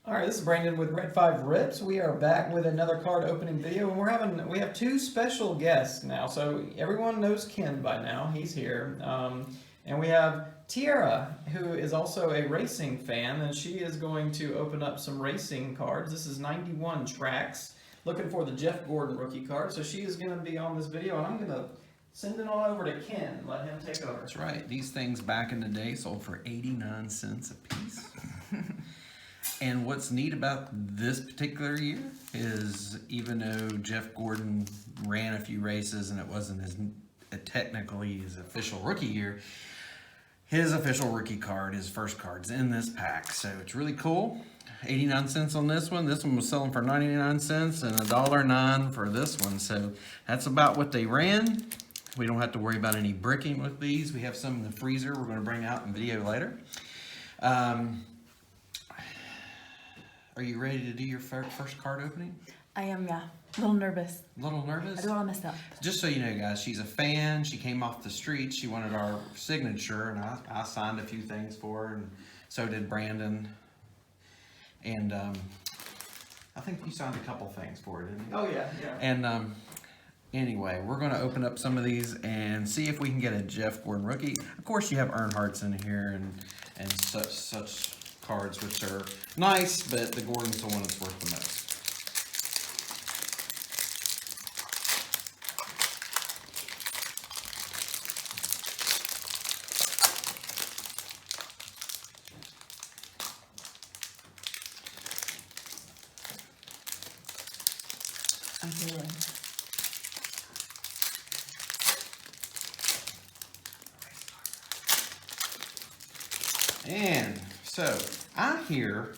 All right, this is Brandon with Red 5 Rips. We are back with another card opening video, and we have two special guests now. So everyone knows Ken by now. He's here. And we have Tiara, who is also a racing fan, and she is going to open up some racing cards. This is 91 Traks. Looking for the Jeff Gordon rookie card. So she is going to be on this video, and I'm going to send it on over to Ken. Let him take over. That's right. These things back in the day sold for 89 cents a piece. And what's neat about this particular year is even though Jeff Gordon ran a few races and it wasn't as technically his official rookie year, his official rookie card, his first card's in this pack. So it's really cool. 89 cents on this one. This one was selling for 99 cents and $1.09 for this one. So that's about what they ran. We don't have to worry about any bricking with these. We have some in the freezer we're going to bring out in video later. Are you ready to do your first card opening? I am, yeah. A little nervous. A little nervous? I don't want to mess up. Just so you know, guys, she's a fan. She came off the street. She wanted our signature, and I signed a few things for her, and so did Brandon. And I think you signed a couple things for her, didn't you? Oh, yeah, yeah. And anyway, we're going to open up some of these and see if we can get a Jeff Gordon rookie. Of course, you have Earnhardt's in here and such cards, which are nice, but the Gordon's the one that's worth the most. I'm feeling. And so I hear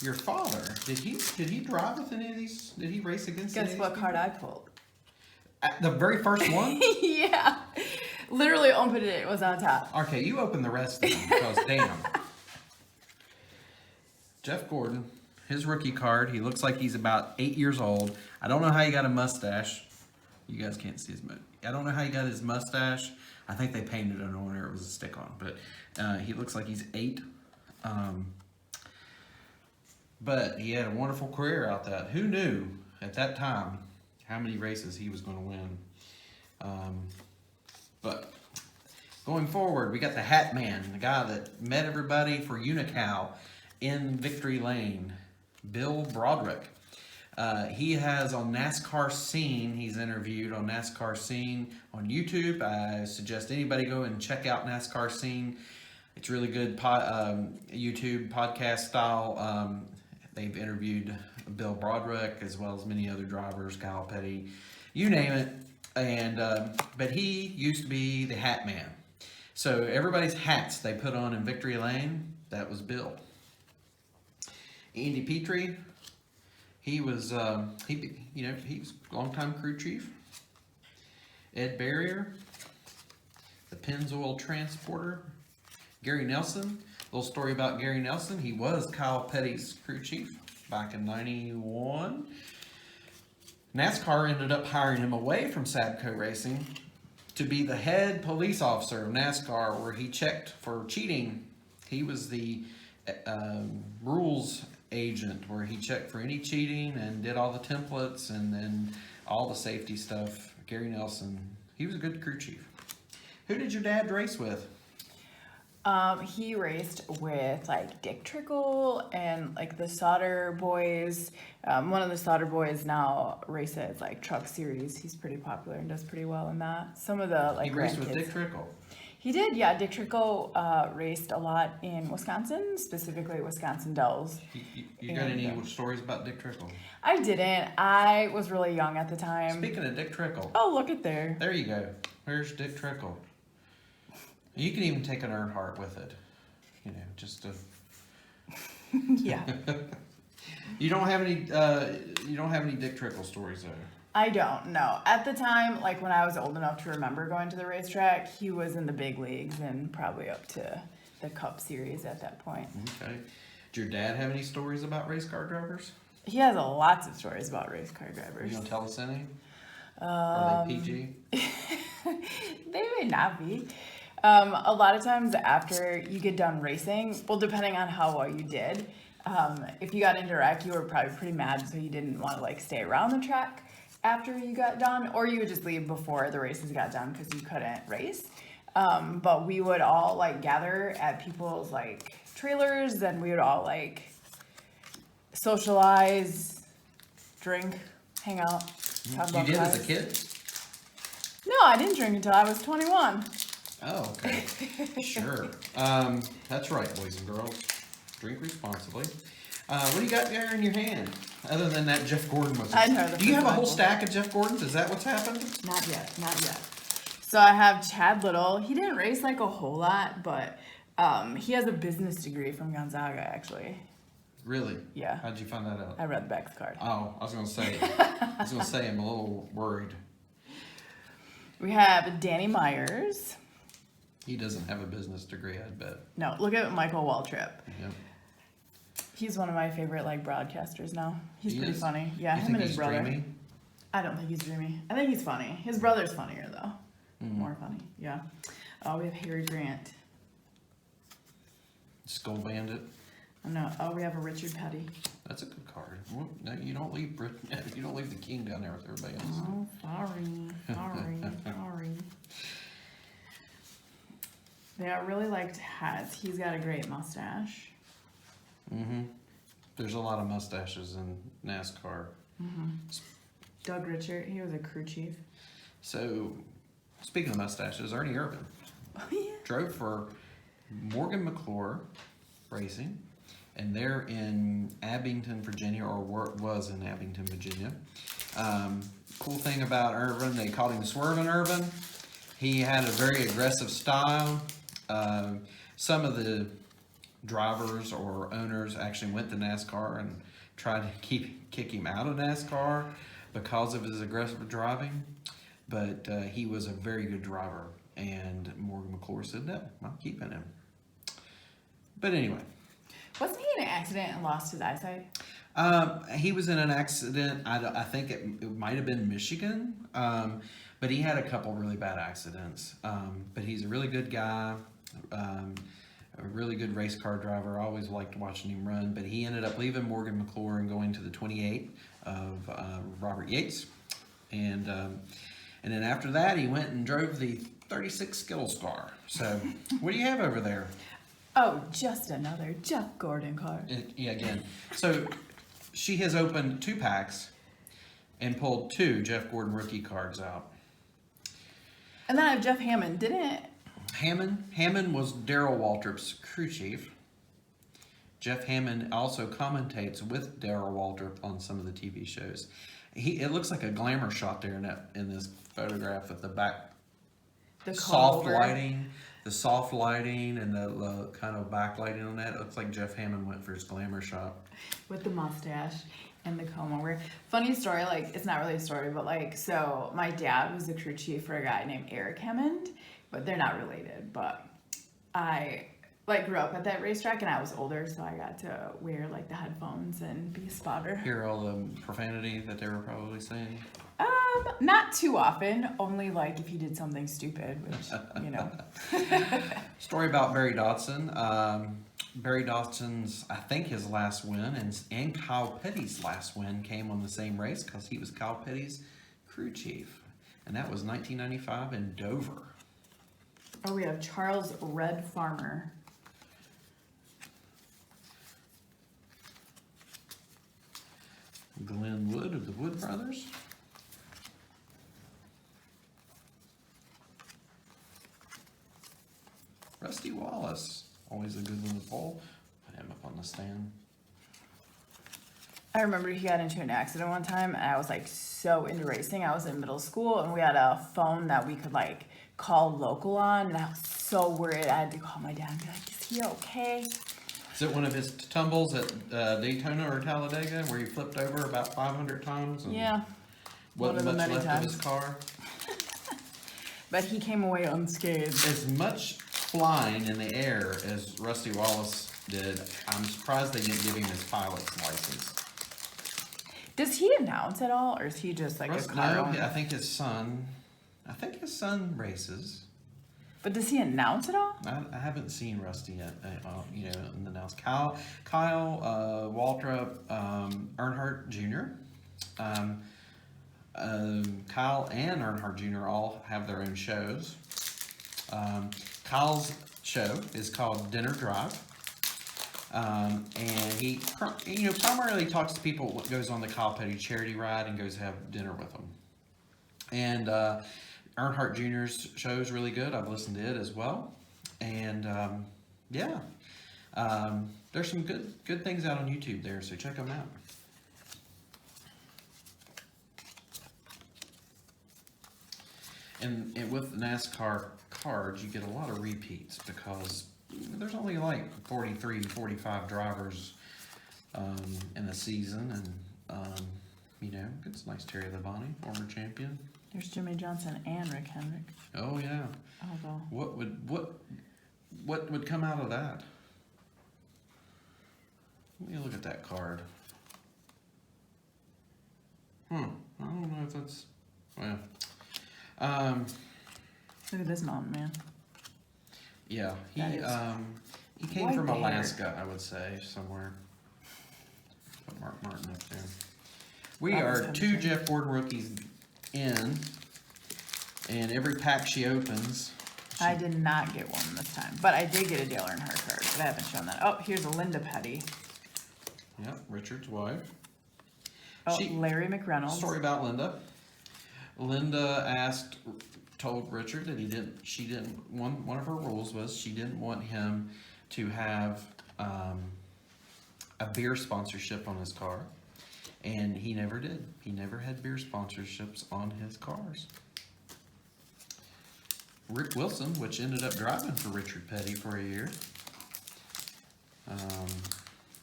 your father. Did he drive with any of these? Did he race against? Guess any what of these card I pulled? The very first one. Yeah. Literally opened it. It was on top. Okay, you open the rest of them because damn. Jeff Gordon, his rookie card. He looks like he's about 8 years old. I don't know how he got a mustache. You guys can't see his. I don't know how he got his mustache. I think they painted it on there. It was a stick on, but he looks like he's 8. But he had a wonderful career out that. Who knew at that time how many races he was going to win? But going forward, we got the Hat Man, the guy that met everybody for Unicow in Victory Lane, Bill Broderick. He has on NASCAR Scene, he's interviewed on NASCAR Scene on YouTube. I suggest anybody go and check out NASCAR Scene. It's really good YouTube podcast style. They've interviewed Bill Broderick as well as many other drivers, Kyle Petty, you name it. And but he used to be the Hat Man. So everybody's hats they put on in Victory Lane, that was Bill. Andy Petrie, he was he was longtime crew chief. Ed Barrier, the Pennzoil transporter. Gary Nelson, little story about Gary Nelson. He was Kyle Petty's crew chief back in '91. NASCAR ended up hiring him away from Sabco Racing to be the head police officer of NASCAR, where he checked for cheating. He was the rules agent, where he checked for any cheating and did all the templates and then all the safety stuff. Gary Nelson, he was a good crew chief. Who did your dad race with? He raced with like Dick Trickle and like the Sauter boys. One of the Sauter boys now races like Truck Series. He's pretty popular and does pretty well in that. Some of the like He raced with grandkids. Dick Trickle. He did, yeah. Dick Trickle raced a lot in Wisconsin, specifically Wisconsin Dells. You got any stories about Dick Trickle? I didn't. I was really young at the time. Speaking of Dick Trickle. Oh, look at there. There you go. Where's Dick Trickle? You can even take an Earnhardt with it, just to. Yeah. You don't have any. You don't have any Dick Trickle stories, though. I don't know. At the time, like when I was old enough to remember going to the racetrack, he was in the big leagues and probably up to the Cup Series at that point. Okay. Did your dad have any stories about race car drivers? He has lots of stories about race car drivers. You gonna tell us any? Are they PG? They may not be. A lot of times after you get done racing, well, depending on how well you did, If you got into a wreck, you were probably pretty mad, so you didn't want to like stay around the track after you got done, or you would just leave before the races got done because you couldn't race. But we would all like gather at people's like trailers, and we would all like socialize, drink, hang out, talk You about did as a cars. kid? No, I didn't drink until I was 21. Oh, okay. Sure. That's right, boys and girls. Drink responsibly. What do you got there in your hand? Other than that Jeff Gordon was. I know, the Do you have a whole Bible. stack of Jeff Gordons? Is that what's happened? Not yet, not yet. So I have Chad Little. He didn't race like a whole lot, but he has a business degree from Gonzaga, actually. Really? Yeah. How'd you find that out? I read the back card. Oh, I was gonna say. I'm a little worried. We have Danny Myers. He doesn't have a business degree, I bet. No, look at Michael Waltrip. Yep. He's one of my favorite like broadcasters now. He's He pretty is? funny. Yeah, You him think and his he's brother. dreamy? I don't think he's dreamy. I think he's funny. His brother's funnier though. More funny. Yeah. Oh, we have Harry Grant. Skull Bandit. Oh no. Oh, we have a Richard Petty. That's a good card. Well, no, you don't leave you don't leave the king down there with everybody else. Oh, sorry. They are really liked hats. He's got a great mustache. Mm-hmm. There's a lot of mustaches in NASCAR. Doug Richard, he was a crew chief. So, speaking of mustaches, Ernie Irvin Oh yeah. drove for Morgan McClure Racing, and they're in Abington, Virginia, or was in Abington, Virginia. Cool thing about Irvin, they called him Swervin' Irvin. He had a very aggressive style. Some of the drivers or owners actually went to NASCAR and tried to kick him out of NASCAR because of his aggressive driving. But he was a very good driver, and Morgan McClure said, no, I'm keeping him. But anyway. Wasn't he in an accident and lost his eyesight? He was in an accident. I think it might have been Michigan, but he had a couple really bad accidents. But he's a really good guy, a really good race car driver. I always liked watching him run. But he ended up leaving Morgan McClure and going to the 28 of Robert Yates, and then after that he went and drove the 36 Skittles car. So what do you have over there? Oh, just another Jeff Gordon card. Yeah, again. So she has opened 2 packs and pulled 2 Jeff Gordon rookie cards out. And then I have Jeff Hammond. Didn't Hammond was Darrell Waltrip's crew chief. Jeff Hammond also commentates with Darrell Waltrip on some of the TV shows. It looks like a glamour shot there in this photograph with the back the soft comb-over. lighting. The soft lighting and the kind of backlighting on that. It looks like Jeff Hammond went for his glamour shot. With the mustache and the comb over. Funny story, like, it's not really a story, but like, so my dad was the crew chief for a guy named Eric Hammond, but they're not related. But I like grew up at that racetrack and I was older, so I got to wear like the headphones and be a spotter. Hear all the profanity that they were probably saying. Not too often, only like if he did something stupid, which, you know. Story about Barry Dawson. Barry Dawson's, I think his last win and Kyle Petty's last win came on the same race because he was Kyle Petty's crew chief. And that was 1995 in Dover. Oh, we have Charles Red Farmer. Glenn Wood of the Wood Brothers. Rusty Wallace, always a good one to pull. Put him up on the stand. I remember he got into an accident one time and I was like so into racing. I was in middle school and we had a phone that we could like call local on, and I was so worried. I had to call my dad and be like, is he okay? Is it one of his tumbles at Daytona or Talladega where he flipped over about 500 times? And Yeah. One wasn't of the much many left times. of his car? But he came away unscathed. As much flying in the air as Rusty Wallace did, I'm surprised they didn't give him his pilot's license. Does he announce at all, or is he just like a car No, owner? I think his son races. But does he announce it all? I haven't seen Rusty yet. You know, announced Kyle, Waltrip, Earnhardt Jr. Kyle and Earnhardt Jr. all have their own shows. Kyle's show is called Dinner Drive. And he, you know, primarily talks to people what goes on the Kyle Petty charity ride and goes have dinner with them. And Earnhardt Jr.'s show is really good. I've listened to it as well. And yeah, there's some good things out on YouTube there, so check them out. And with NASCAR cards, you get a lot of repeats because there's only like 43, 45 drivers in the season, and you know, it's nice. Terry Labonte, former champion. There's Jimmy Johnson and Rick Hendrick. Oh yeah. Although. What would come out of that? Let me look at that card. I don't know if that's well. Look at this mountain man. Yeah, he came white from hair. Alaska, I would say, somewhere. Put Mark Martin up there. We That was are him, 2 too. Jeff Ford rookies in, and every pack she opens. I did not get one this time, but I did get a Dale Earnhardt card, but I haven't shown that. Oh, here's a Linda Petty. Yep, Richard's wife. Oh, Larry Mcreynolds. Story about Linda. Linda told Richard that she didn't, one of her rules was she didn't want him to have a beer sponsorship on his car. And he never did. He never had beer sponsorships on his cars. Rick Wilson, which ended up driving for Richard Petty for a year.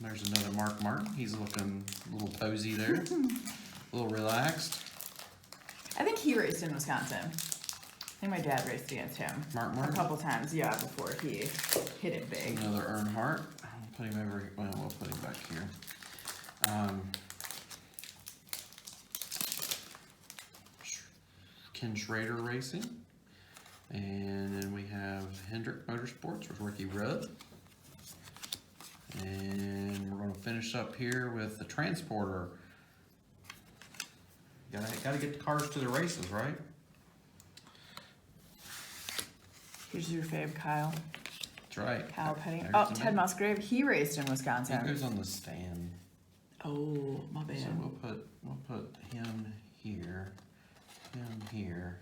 There's another Mark Martin. He's looking a little posy there. A little relaxed. I think he raced in Wisconsin. I think my dad raced against him. Mark A Martin. couple times, yeah, before he hit it big. Another Earnhardt. I'll put him over. Well, we'll put him back here. Ken Schrader Racing. And then we have Hendrick Motorsports with Ricky Rudd. And we're going to finish up here with the Transporter. Gotta get the cars to the races, right? Here's your fave, Kyle. That's right. Kyle Petty. There's Oh, the Ted man. Musgrave. He raced in He Wisconsin. goes on the stand. Oh, my bad. So we'll put him here, and him here.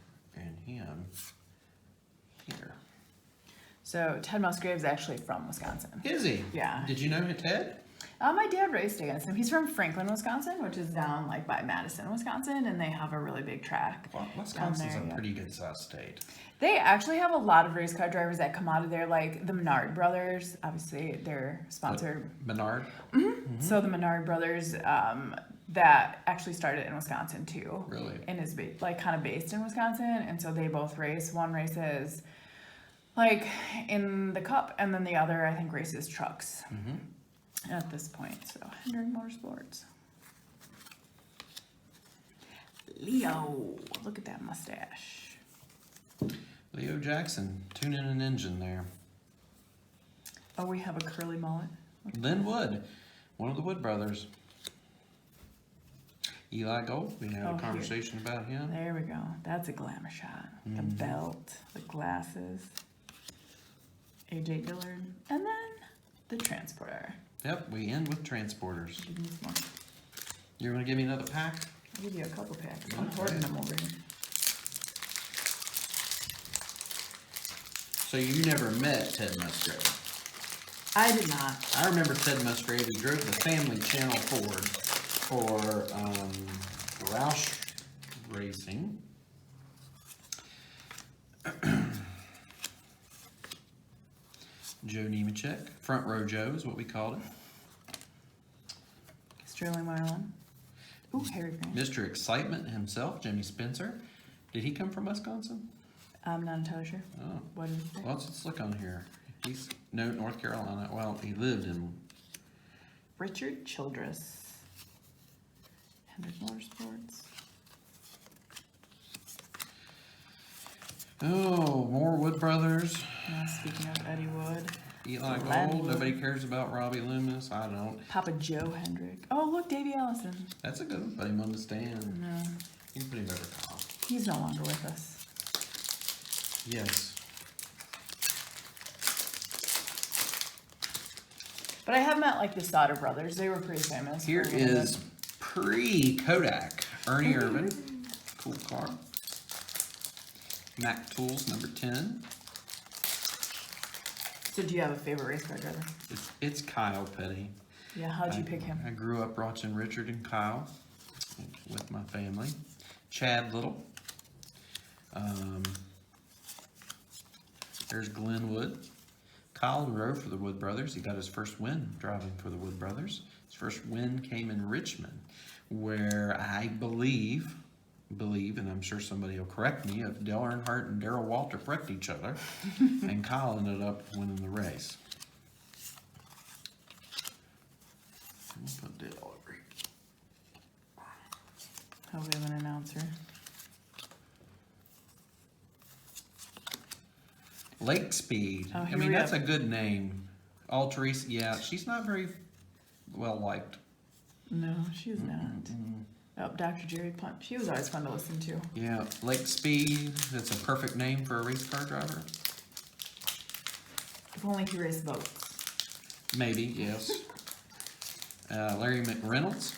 So Ted Musgrave's actually from Wisconsin. Is he? Yeah. Did you know Ted? My dad raced against him. He's from Franklin, Wisconsin, which is down like by Madison, Wisconsin, and they have a really big track. Well, down Wisconsin's there, a yeah. pretty good sized state. They actually have a lot of race car drivers that come out of there, like the Menard brothers. Obviously, they're sponsored. Menard. So the Menard brothers, that actually started in Wisconsin too. Really? And is like kind of based in Wisconsin, and so they both race. One races like in the Cup, and then the other I think races trucks. At this point, so Hendrick Motorsports. Leo, look at that mustache. Leo Jackson, tuning an engine there. Oh, we have a curly mullet. Lynn Wood, one of the Wood brothers. Eli Gold, we had Oh, a here. conversation about him. There we go. That's a glamour shot. The belt, the glasses. AJ Dillard, and then the Transporter. Yep, we end with Transporters. Give me some more. You're gonna give me another pack? I'll give you a couple packs. I'm Okay. hoarding them over here. So you never met Ted Musgrave? I did not. I remember Ted Musgrave. He drove the family Channel Ford for Roush Racing. Joe Nemechek, Front Row Joe is what we called him. Sterling Marlin. Ooh, Harry Grant. Mr. Excitement himself, Jimmy Spencer. Did he come from Wisconsin? I'm not entirely sure. Oh, What is it? well, let's look on here. He's no North Carolina. Well, he lived in. Richard Childress. Hendrick Motorsports. Oh, more Wood Brothers. Now, speaking of Eddie Wood, Eli Lenny Gold. Wood. Nobody cares about Robbie Loomis. I don't. Papa Joe Hendrick. Oh, look, Davey Allison. That's a good one. Put him on the stand. No, You can put him over top. he's no longer with us. Yes. But I have met like the Sauter brothers. They were pretty famous. Here for a little is bit. pre-Kodak. Ernie Irvan. Cool card. Mac Tools number 10. So do you have a favorite race car driver? It's Kyle Petty. Yeah, how'd you pick him? I grew up watching Richard and Kyle with my family. Chad Little. There's Glenn Wood. Kyle rode for the Wood Brothers. He got his first win driving for the Wood Brothers. His first win came in Richmond, where I believe, and I'm sure somebody will correct me, if Dale Earnhardt and Darrell Waltrip wrecked each other, and Kyle ended up winning the race. We'll put Dale over here. Oh, we have an announcer. Lake Speed. Oh, I here mean, we that's have- a good name. Teresa, yeah, she's not very well liked. No, she's not. Oh, Dr. Jerry Punt. She was always fun to listen to. Yeah, Lake Speed. That's a perfect name for a race car driver. If only he raced boats. Maybe, yes. Larry Mcreynolds.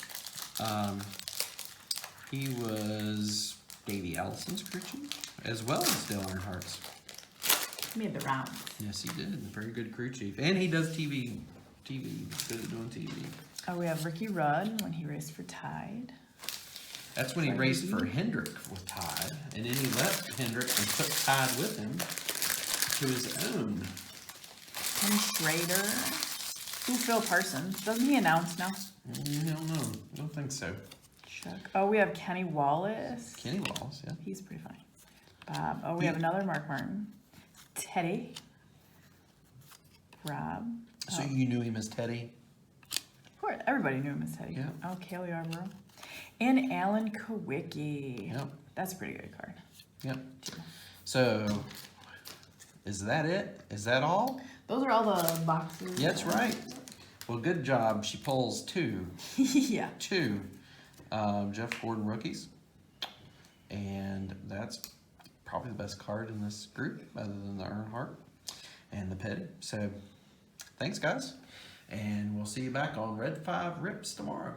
He was Davey Allison's crew chief, as well as Dale Earnhardt's. Made the rounds. Yes, he did. Very good crew chief. And he does TV. He's good at doing TV. Oh, we have Ricky Rudd when he raced for Tide. That's when he raced for Hendrick with Tide. And then he left Hendrick and took Tide with him to his own. Ken Schrader. Ooh, Phil Parsons. Doesn't he announce now? I don't know. I don't think so. Chuck. Oh, we have Kenny Wallace. Kenny Wallace, yeah. He's pretty funny. Bob. Oh, we have another Mark Martin. Teddy. Rob. So you knew him as Teddy? Of course, everybody knew him as Teddy. Yeah. Oh, Kaylee Arborough. And Alan Kowicki. Yep. That's a pretty good card. Yep. So, is that it? Is that all? Those are all the boxes. Yeah, that's right. Well, good job. She pulls two Yeah. Jeff Gordon rookies. And that's probably the best card in this group, other than the Earnhardt and the Petty. So, thanks, guys. And we'll see you back on Red 5 Rips tomorrow.